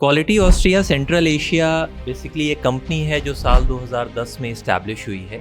Quality Austria Central Asia basically एक company है जो साल 2010 में इस्टेब्लिश हुई है।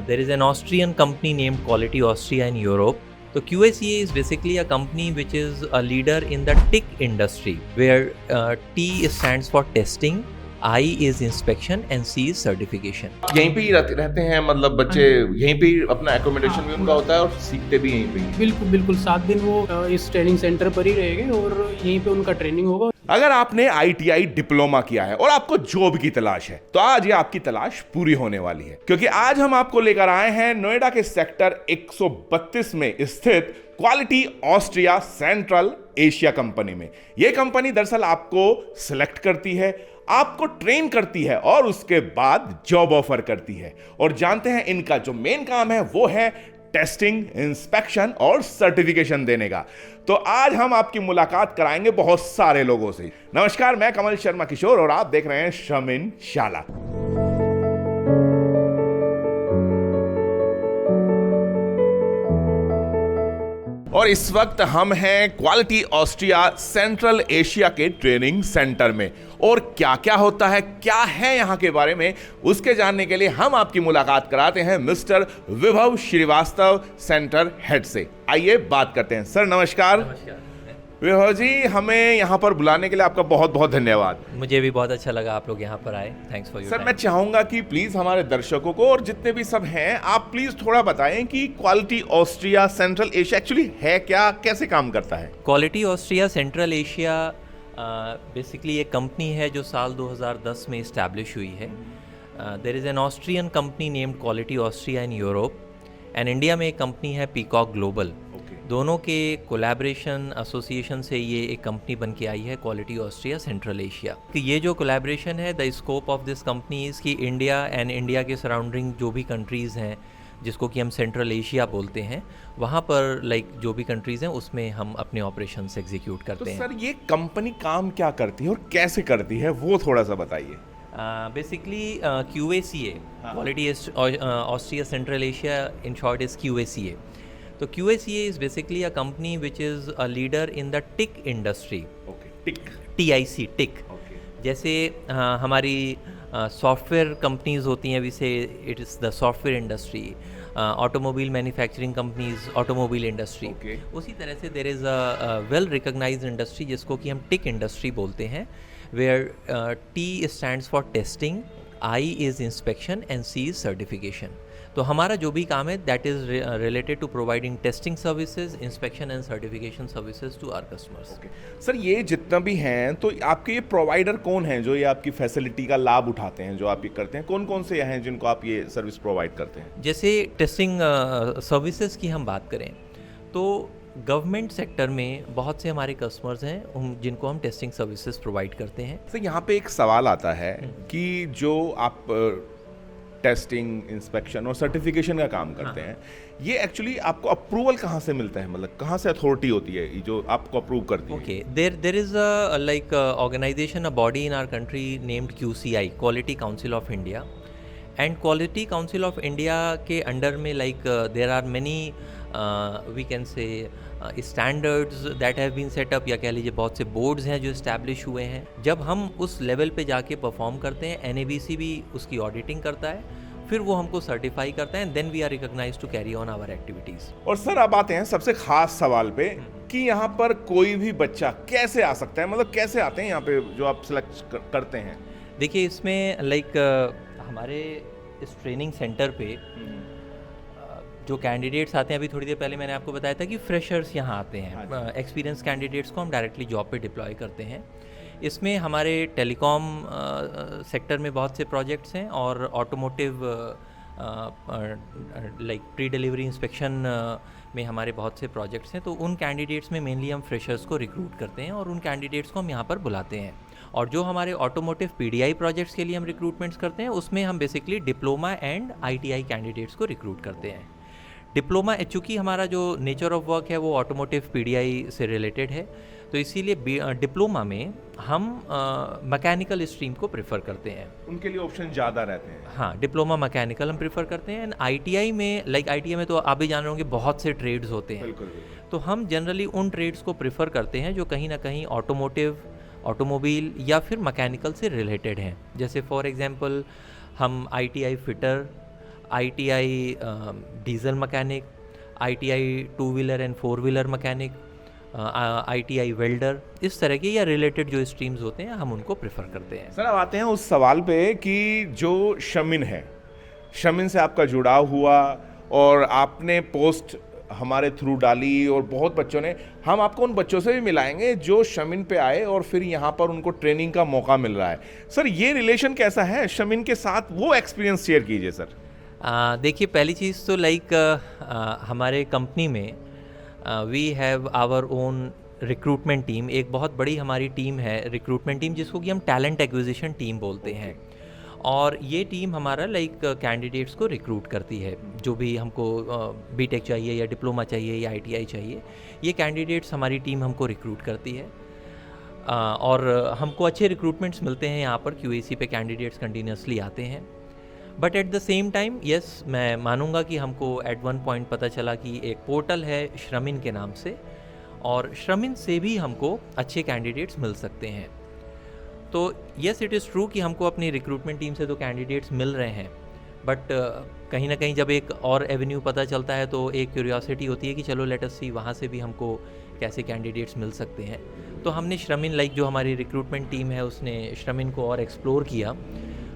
There is an Austrian company named Quality Austria in Europe. तो QACA is basically a company which is a leader in the TIC industry, where T stands for testing, I is inspection and C is certification. यहीं पे ही रहते हैं, मतलब बच्चे यहीं पे ही अपना एकोमोडेशन भी उनका होता है और सीखते भी यहीं पे ही। बिल्कुल बिल्कुल 7 दिन वो इस ट्रेनिंग सेंटर पर ही रहेंगे और यहीं पे उनका ट्रेनिंग होगा। अगर आपने ITI डिप्लोमा किया है और आपको जॉब की तलाश है तो आज ये आपकी तलाश पूरी होने वाली है, क्योंकि आज हम आपको लेकर आए हैं नोएडा के सेक्टर 132 में स्थित quality Austria Central Asia company में। यह कंपनी दरअसल आपको सिलेक्ट करती है, आपको ट्रेन करती है और उसके बाद जॉब ऑफर करती है। और जानते हैं इनका जो मेन काम है वो है टेस्टिंग, इंस्पेक्शन और सर्टिफिकेशन देने का। तो आज हम आपकी मुलाकात कराएंगे बहुत सारे लोगों से। नमस्कार, मैं कमल शर्मा किशोर और आप देख रहे हैं श्रम इन शाला। और इस वक्त हम हैं क्वालिटी ऑस्ट्रिया सेंट्रल एशिया के ट्रेनिंग सेंटर में, और क्या क्या होता है, क्या है यहाँ के बारे में, उसके जानने के लिए हम आपकी मुलाकात कराते हैं मिस्टर विभव श्रीवास्तव, सेंटर हेड से। आइए बात करते हैं। सर नमस्कार। विभव जी, हमें यहाँ पर बुलाने के लिए आपका बहुत बहुत धन्यवाद। मुझे भी बहुत अच्छा लगा आप लोग यहाँ पर आए। थैंक्स फॉर योर सर मैं चाहूंगा कि प्लीज हमारे दर्शकों को और जितने भी सब हैं, आप प्लीज थोड़ा बताएं कि Quality Austria Central Asia actually है क्या, कैसे काम करता है। Quality Austria Central Asia basically एक कंपनी है जो साल 2010 में इस्टेब्लिश हुई है। There is an Austrian company named Quality Austria in Europe and India में एक कंपनी है पीकॉक ग्लोबल। दोनों के कोलैबोरेशन एसोसिएशन से ये एक कंपनी बन के आई है क्वालिटी ऑस्ट्रिया सेंट्रल एशिया। ये जो कोलैबोरेशन है, the scope of this company is कि इंडिया एंड इंडिया के सराउंडिंग जो भी कंट्रीज़ हैं जिसको कि हम सेंट्रल एशिया बोलते हैं, वहाँ पर जो भी कंट्रीज़ हैं उसमें हम अपने ऑपरेशंस एग्जीक्यूट करते हैं। तो सर ये कंपनी काम क्या करती है और कैसे करती है, वो थोड़ा सा बताइए। Basically QACA, quality Austria Central Asia, in short is QACA। तो QACA is basically a company which is a leader in the TIC industry. Okay, TIC, TIC. Okay. जैसे हमारी सॉफ्टवेयर कंपनीज होती हैं, वैसे it is the software industry, automobile manufacturing companies, automobile industry. उसी तरह से there is a well recognised industry जिसको कि हम TIC इंडस्ट्री बोलते हैं, where T stands for testing, I is inspection and C is certification. तो हमारा जो भी काम है that is related to providing testing services, inspection and certification services to our customers. Sir ये जितना भी हैं, तो आपके ये प्रोवाइडर कौन हैं जो ये आपकी फैसिलिटी का लाभ उठाते हैं, जो आप ये करते हैं, कौन कौन से हैं जिनको आप ये सर्विस प्रोवाइड करते हैं। जैसे टेस्टिंग सर्विसेज की हम बात करें तो गवर्नमेंट सेक्टर में बहुत से हमारे कस्टमर्स हैं जिनको हम टेस्टिंग सर्विसेज प्रोवाइड करते हैं। सर यहाँ पे एक सवाल आता है कि जो आप टेस्टिंग, इंस्पेक्शन और सर्टिफिकेशन का काम करते हैं, ये एक्चुअली आपको अप्रूवल कहाँ से मिलता है, मतलब कहाँ से अथॉरिटी होती है जो आपको अप्रूव करती है। Okay, there is a organisation, a body in our country named QCI, quality council of India. And quality council of India के अंडर में there are many we can say standards that have been set up, या कह लीजिए बहुत से boards हैं जो establish हुए हैं। जब हम उस लेवल पे जाके परफॉर्म करते हैं, NABC भी उसकी ऑडिटिंग करता है, फिर वो हमको सर्टिफाई करता है, then we are recognised to carry on our activities. और सर अब आते हैं सबसे खास सवाल पे कि यहाँ पर कोई भी बच्चा कैसे आ सकता है, मतलब कैसे आते हैं यहाँ पे जो आप सिलेक्ट करते हैं। देखिए इसमें हमारे इस ट्रेनिंग सेंटर पे जो कैंडिडेट्स आते हैं, अभी थोड़ी देर पहले मैंने आपको बताया था कि फ्रेशर्स यहाँ आते हैं। एक्सपीरियंस कैंडिडेट्स को हम डायरेक्टली जॉब पे डिप्लॉय करते हैं। इसमें हमारे टेलीकॉम सेक्टर में बहुत से प्रोजेक्ट्स हैं और ऑटोमोटिव प्री डिलीवरी इंस्पेक्शन में हमारे बहुत से प्रोजेक्ट्स हैं। तो उन कैंडिडेट्स में मेनली हम फ्रेशर्स को रिक्रूट करते हैं और उन कैंडिडेट्स को हम यहाँ पर बुलाते हैं। और जो हमारे ऑटोमोटिव PDI प्रोजेक्ट्स के लिए हम रिक्रूटमेंट्स करते हैं, उसमें हम basically diploma and ITI candidates को रिक्रूट करते हैं। डिप्लोमा, चूँकि हमारा जो नेचर ऑफ वर्क है वो ऑटोमोटिव PDI से रिलेटेड है, तो इसीलिए डिप्लोमा में हम मैकेनिकल स्ट्रीम को प्रेफर करते हैं। उनके लिए ऑप्शन ज़्यादा रहते हैं। हाँ, डिप्लोमा मैकेनिकल हम प्रेफर करते हैं। एंड ITI में ITI में तो आप भी जान रहे होंगे बहुत से ट्रेड्स होते हैं। बिल्कुल। तो हम जनरली उन ट्रेड्स को प्रेफर करते हैं जो कहीं ना कहीं ऑटोमोटिव ऑटोमोबाइल या फिर मैकेनिकल से रिलेटेड हैं। जैसे फॉर एग्जांपल हम ITI fitter, ITI diesel mechanic, ITI 2 wheeler and 4 wheeler mechanic, ITI welder, इस तरह के या रिलेटेड जो स्ट्रीम्स होते हैं हम उनको प्रेफर करते हैं। सर अब आते हैं उस सवाल पे कि जो शमिन है, शमिन से आपका जुड़ाव हुआ और आपने पोस्ट हमारे थ्रू डाली और बहुत बच्चों ने, हम आपको उन बच्चों से भी मिलाएंगे जो शमिन पे आए और फिर यहाँ पर उनको ट्रेनिंग का मौका मिल रहा है। सर ये रिलेशन कैसा है शमिन के साथ, वो एक्सपीरियंस शेयर कीजिए सर। देखिए पहली चीज़ तो लाइक हमारे कंपनी में we have our own recruitment team. एक बहुत बड़ी हमारी टीम है रिक्रूटमेंट टीम, जिसको कि हम टैलेंट एक्विजिशन टीम बोलते हैं। और ये टीम हमारा लाइक कैंडिडेट्स को रिक्रूट करती है, जो भी हमको बीटेक चाहिए या डिप्लोमा चाहिए या ITI चाहिए, ये कैंडिडेट्स हमारी टीम हमको रिक्रूट करती है। और हमको अच्छे रिक्रूटमेंट्स मिलते हैं यहाँ पर, QAC पे कैंडिडेट्स कंटिन्यूसली आते हैं। But at the same time yes, मैं मानूंगा कि हमको एट वन पॉइंट पता चला कि एक पोर्टल है श्रमिन के नाम से, और श्रमिन से भी हमको अच्छे कैंडिडेट्स मिल सकते हैं। तो यस इट इज़ ट्रू कि हमको अपनी रिक्रूटमेंट टीम से तो कैंडिडेट्स मिल रहे हैं, बट कहीं ना कहीं जब एक और एवेन्यू पता चलता है तो एक क्यूरियोसिटी होती है कि चलो लेट अस सी वहाँ से भी हमको कैसे कैंडिडेट्स मिल सकते हैं। तो हमने श्रमिन लाइक जो हमारी रिक्रूटमेंट टीम है उसने श्रमिन को और एक्सप्लोर किया,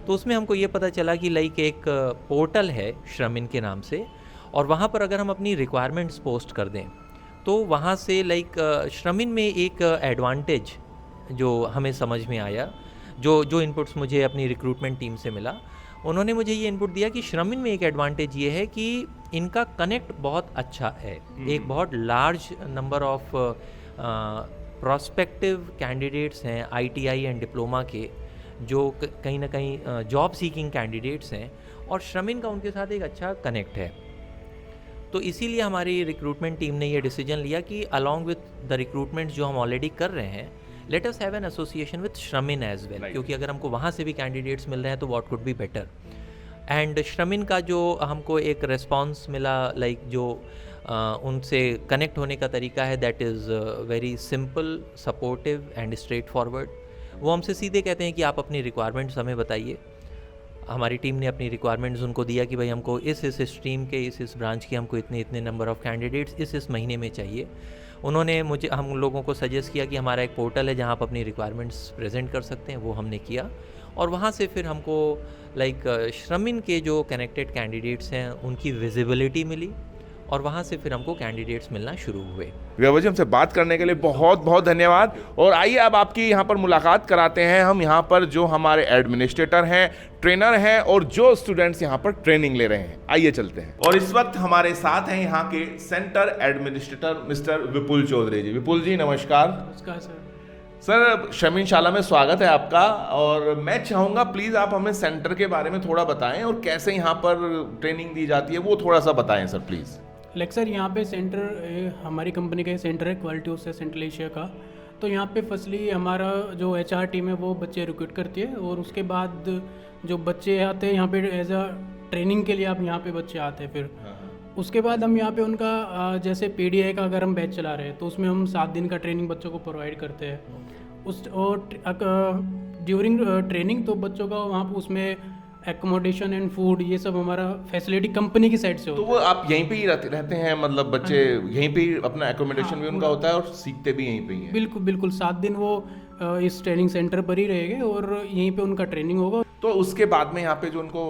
तो उसमें हमको ये पता चला कि लाइक एक पोर्टल है श्रमिन के नाम से, और वहाँ पर अगर हम अपनी रिक्वायरमेंट्स पोस्ट कर दें तो वहाँ से लाइक श्रमिन में एक एडवांटेज जो हमें समझ में आया, जो इनपुट्स मुझे अपनी रिक्रूटमेंट टीम से मिला, उन्होंने मुझे ये इनपुट दिया कि श्रमिन में एक एडवांटेज ये है कि इनका कनेक्ट बहुत अच्छा है। एक बहुत large number of prospective candidates हैं ITI एंड डिप्लोमा के, जो कहीं ना कहीं जॉब सीकिंग कैंडिडेट्स हैं, और श्रमिन का उनके साथ एक अच्छा कनेक्ट है। तो इसीलिए हमारी रिक्रूटमेंट टीम ने ये डिसीजन लिया कि अलॉन्ग विथ द रिक्रूटमेंट्स जो हम ऑलरेडी कर रहे हैं, let us have an association with Shramin as well, क्योंकि अगर हमको वहाँ से भी कैंडिडेट्स मिल रहे हैं तो what could be better. And Shramin का जो हमको एक रिस्पॉन्स मिला, लाइक जो उनसे कनेक्ट होने का तरीका है, that is very simple, supportive and straight forward. वो हमसे सीधे कहते हैं कि आप अपनी रिक्वायरमेंट्स हमें बताइए। हमारी टीम ने अपनी रिक्वायरमेंट्स उनको दिया कि भाई हमको इस स्ट्रीम के इस ब्रांच के हमको इतने नंबर ऑफ़ कैंडिडेट्स इस महीने में चाहिए। उन्होंने हम लोगों को सजेस्ट किया कि हमारा एक पोर्टल है जहाँ आप अपनी रिक्वायरमेंट्स प्रेजेंट कर सकते हैं, वो हमने किया, और वहाँ से फिर हमको लाइक श्रमिन के जो कनेक्टेड कैंडिडेट्स हैं उनकी विजिबिलिटी मिली, और वहाँ से फिर हमको कैंडिडेट्स मिलना शुरू हुए। विभा जी हमसे बात करने के लिए बहुत बहुत धन्यवाद। और आइए अब आपकी यहाँ पर मुलाकात कराते हैं हम यहाँ पर जो हमारे एडमिनिस्ट्रेटर हैं, ट्रेनर हैं और जो स्टूडेंट्स यहाँ पर ट्रेनिंग ले रहे हैं। आइए चलते हैं। और इस वक्त हमारे साथ हैं यहाँ के सेंटर एडमिनिस्ट्रेटर मिस्टर विपुल चौधरी जी। विपुल जी नमस्कार। नमस्कार सर। सर शमिन शाला में स्वागत है आपका, और मैं चाहूँगा प्लीज़ आप हमें सेंटर के बारे में थोड़ा बताएं और कैसे यहाँ पर ट्रेनिंग दी जाती है वो थोड़ा सा बताएं सर प्लीज़। लाइक सर यहाँ पे सेंटर हमारी कंपनी का सेंटर है क्वालिटी ऑफ सेंट्रल एशिया का। तो यहाँ पे फर्स्टली हमारा जो HR टीम है वो बच्चे रिक्रूट करती है, और उसके बाद जो बच्चे आते हैं यहाँ पे एज अ ट्रेनिंग के लिए आप यहाँ पे बच्चे आते हैं। फिर उसके बाद हम यहाँ पे उनका जैसे PDI का अगर हम बैच चला रहे हैं तो उसमें हम 7 दिन का ट्रेनिंग बच्चों को प्रोवाइड करते हैं। और ड्यूरिंग ट्रेनिंग तो बच्चों का वहाँ पर उसमें एकोमोडेशन एंड फूड ये सब हमारा फैसिलिटी कंपनी की साइड से होता है। तो वो आप यहीं पे ही रहते हैं, मतलब बच्चे यहीं पे ही अपना एकोमोडेशन भी उनका होता है और सीखते भी यहीं पे ही हैं? बिल्कुल बिल्कुल 7 दिन वो इस ट्रेनिंग सेंटर पर ही रहेंगे और यहीं पे उनका ट्रेनिंग होगा। तो उसके बाद में यहाँ पे जो उनको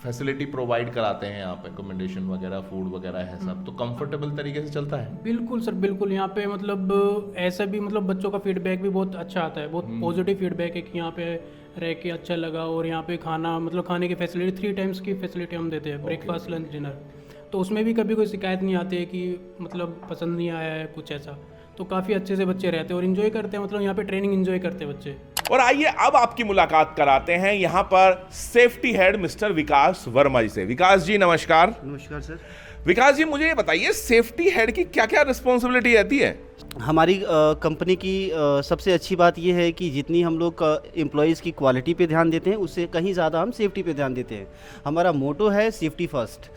फैसिलिटी प्रोवाइड कराते हैं आप, एकोमोडेशन वगैरह, फूड वगैरह है सब, तो कंफर्टेबल तरीके से चलता है? बिल्कुल सर बिल्कुल। यहाँ पे मतलब ऐसा भी मतलब बच्चों का फीडबैक भी बहुत अच्छा आता है, बहुत पॉजिटिव फीडबैक है कि यहाँ पे रह के अच्छा लगा। और यहाँ पे खाना मतलब खाने की फैसिलिटी 3 टाइम्स की फैसिलिटी हम देते हैं, ब्रेकफास्ट लंच डिनर। तो उसमें भी कभी कोई शिकायत नहीं आती है कि मतलब पसंद नहीं आया है कुछ ऐसा। तो काफ़ी अच्छे से बच्चे रहते हैं और इन्जॉय करते हैं, मतलब यहाँ पे ट्रेनिंग इन्जॉय करते हैं बच्चे। और आइए अब आपकी मुलाकात कराते हैं यहाँ पर सेफ्टी हेड मिस्टर विकास वर्मा जी से। विकास जी नमस्कार। नमस्कार सर। विकास जी मुझे ये बताइए सेफ्टी हेड की क्या क्या रिस्पॉन्सिबिलिटी रहती है? हमारी कंपनी की सबसे अच्छी बात यह है कि जितनी हम लोग एम्प्लॉयज़ की क्वालिटी पे ध्यान देते हैं उससे कहीं ज़्यादा हम सेफ्टी पे ध्यान देते हैं। हमारा मोटो है सेफ्टी फर्स्ट।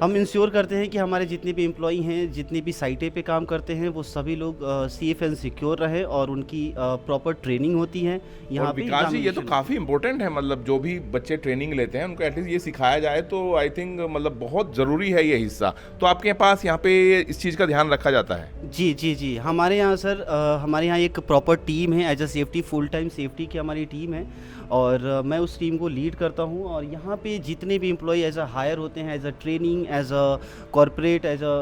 हम इंश्योर करते हैं कि हमारे जितने भी एम्प्लॉई हैं, जितनी भी साइटें पे काम करते हैं, वो सभी लोग सेफ एंड सिक्योर रहें और उनकी प्रॉपर ट्रेनिंग होती है यहाँ और पे। विकास जी, ये तो examination- काफी इंपॉर्टेंट है, मतलब जो भी बच्चे ट्रेनिंग लेते हैं उनको एटलीस्ट ये सिखाया जाए तो आई थिंक मतलब बहुत जरूरी है ये हिस्सा। तो आपके पास यहाँ पे इस चीज का ध्यान रखा जाता है? जी जी जी, हमारे यहाँ सर हमारे यहाँ एक प्रॉपर टीम है as a safety, full time safety की हमारी टीम है और मैं उस टीम को लीड करता हूँ। और यहाँ पे जितने भी एम्प्लॉय एज अ हायर होते हैं, as a training, as a corporate, as a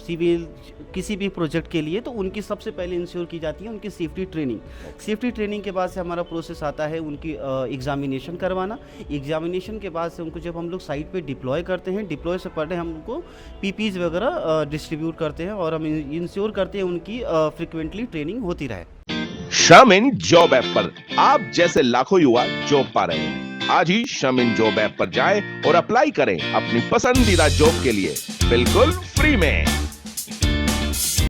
civil, किसी भी प्रोजेक्ट के लिए, तो उनकी सबसे पहले इंश्योर की जाती है उनकी सेफ्टी ट्रेनिंग। सेफ्टी ट्रेनिंग के बाद से हमारा प्रोसेस आता है उनकी एग्जामिनेशन करवाना। एग्जामिनेशन के बाद से उनको जब हम लोग साइट पे डिप्लॉय करते हैं, डिप्लॉय से पहले हम उनको पीपीज वगैरह डिस्ट्रीब्यूट करते हैं और हम इंश्योर करते हैं उनकी फ्रिक्वेंटली ट्रेनिंग होती रहे। शर्मिन जॉब ऐप पर आप जैसे लाखों युवा जॉब पा रहे हैं। आज ही शर्मिन जॉब ऐप पर जाएं और अप्लाई करें अपनी पसंदीदा जॉब के लिए बिल्कुल फ्री में।